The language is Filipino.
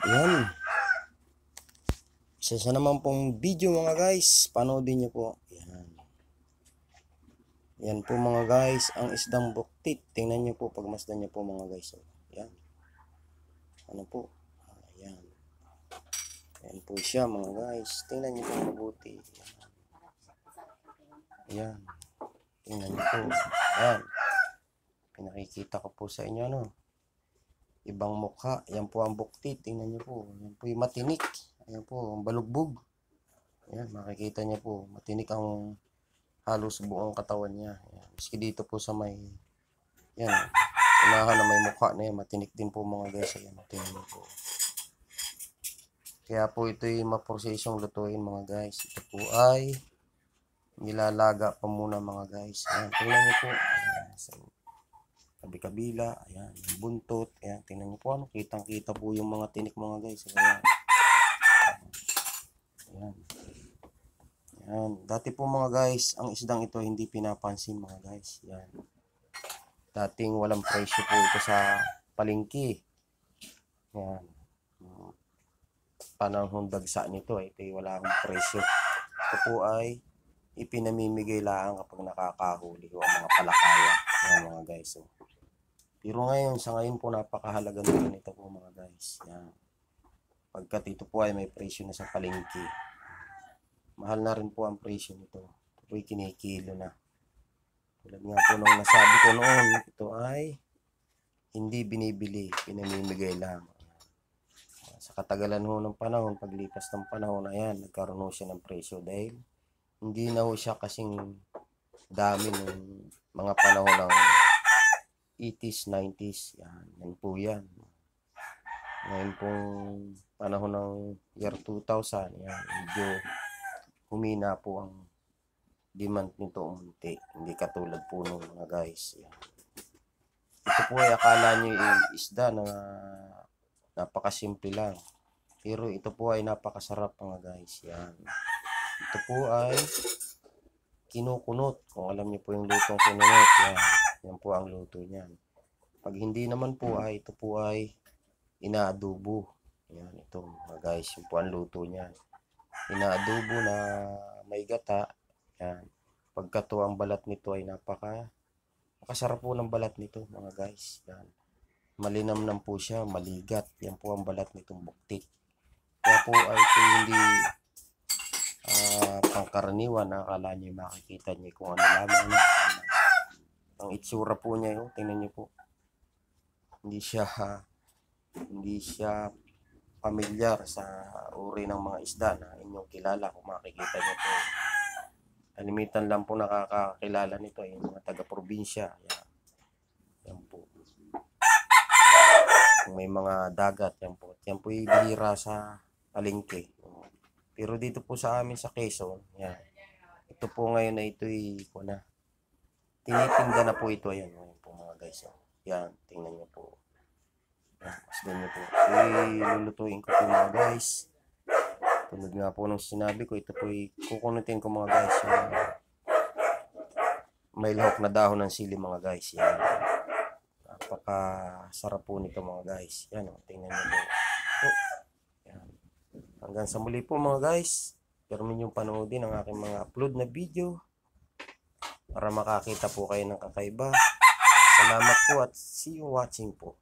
Yan. Isa naman pong video mga guys. Panoodin nyo po. Yan. Yan po mga guys. Ang isdang buktit. Tingnan nyo po. Pagmasdan nyo po mga guys. Yan. Ano po. Yan. Yan po siya mga guys. Tingnan nyo po mabuti. Yan. Tingnan nyo po. Yan. Pinakikita ko po sa inyo ano. Ibang mukha. Yan po ang buktit. Tingnan nyo po. Yan po yung matinik. Ayan po, ang balugbog. Ayan, makikita niya po. Matinik ang halos buong katawan niya. Ayan. Maski dito po sa may, yan, unahan na may mukha na yan. Matinik din po mga guys. Ayan, tingnan niyo po. Kaya po ito yung maprosesyong lutuin mga guys. Ito po ay nilalaga pa muna mga guys. Ayan, tingnan niyo po. Ayan, sa kabi-kabila. Ayan, yung buntot. Ayan, tingnan niyo po. Ano, kitang-kita po yung mga tinik mga guys. Ayan. Ayan. Ayan. Dati po mga guys, ang isdang ito hindi pinapansin mga guys. Ayan. Dating walang presyo po ito sa palengke. Ayan. Panahon dagsa nito ito ay wala akong presyo. Ito po ay ipinamimigay lang kapag nakakahuli o ang mga palakaya. Ayan mga guys. So, pero ngayon, sa ngayon po napakahalaga nito po mga guys. Ayan. Pagkat ito po ay may presyo na sa palengke. Mahal na rin po ang presyo nito. Ito po ay kinikilo na. Tulad nga po nung nasabi ko noon, ito ay hindi binibili, pinamimigay lang. Sa katagalan ho ng panahon, paglipas ng panahon, ayan, nagkaroon ho siya ng presyo dahil hindi na ho siya kasing dami ng mga panahon ng 80s, 90s. Yan po yan. Ngayon pong panahon ng year 2000, yan, medyo humina po ang demand nito umunti. Hindi katulad po nung mga guys. Yan. Ito po ay akala nyo yung isda na napakasimple lang. Pero ito po ay napakasarap mga guys. Yan. Ito po ay kinukunot. Kung alam nyo po yung lutong kununot, yan. Yan po ang luto niyan. Pag hindi naman po ay ito po ay inaadobo. Yan, ito mga guys, yung po ang luto niyan. Inaadobo na may gata. Yan. Pagkato ang balat nito ay napakasarap po ng balat nito mga guys. Yan. Malinamnam po siya, maligat. Yan po ang balat nitong buktit. Kaya po ay ito hindi pangkaraniwan. Akala nyo makikita nyo kung ano lamang. Ang itsura po niya, yung tingnan nyo po. Hindi siya pamilyar sa uri ng mga isda na inyong kilala. Kung makikita nyo po, kalimitan lang po nakakakilala nito ay mga taga-probinsya. Yan po. Kung may mga dagat, yan po. Yan po yung bihira sa palengke. Pero dito po sa amin sa Quezon, yan. Ito po ngayon na ito'y tinitinda na po ito. Ayan, ayan po mga guys. Yan, tingnan nyo po. Yan, masdan nyo po. Lulutuin ko po mga guys. Tulad nga po nung sinabi ko, ito po kukunutin ko mga guys. May lahok na dahon ng sili mga guys. Yan. Napakasarap po nito mga guys. Yan, tingnan nyo po. Yan. Hanggang sa muli po mga guys. Pero minyong panoodin ang aking mga upload na video para makakita po kayo ng kakaiba. Salamat po at see you watching po.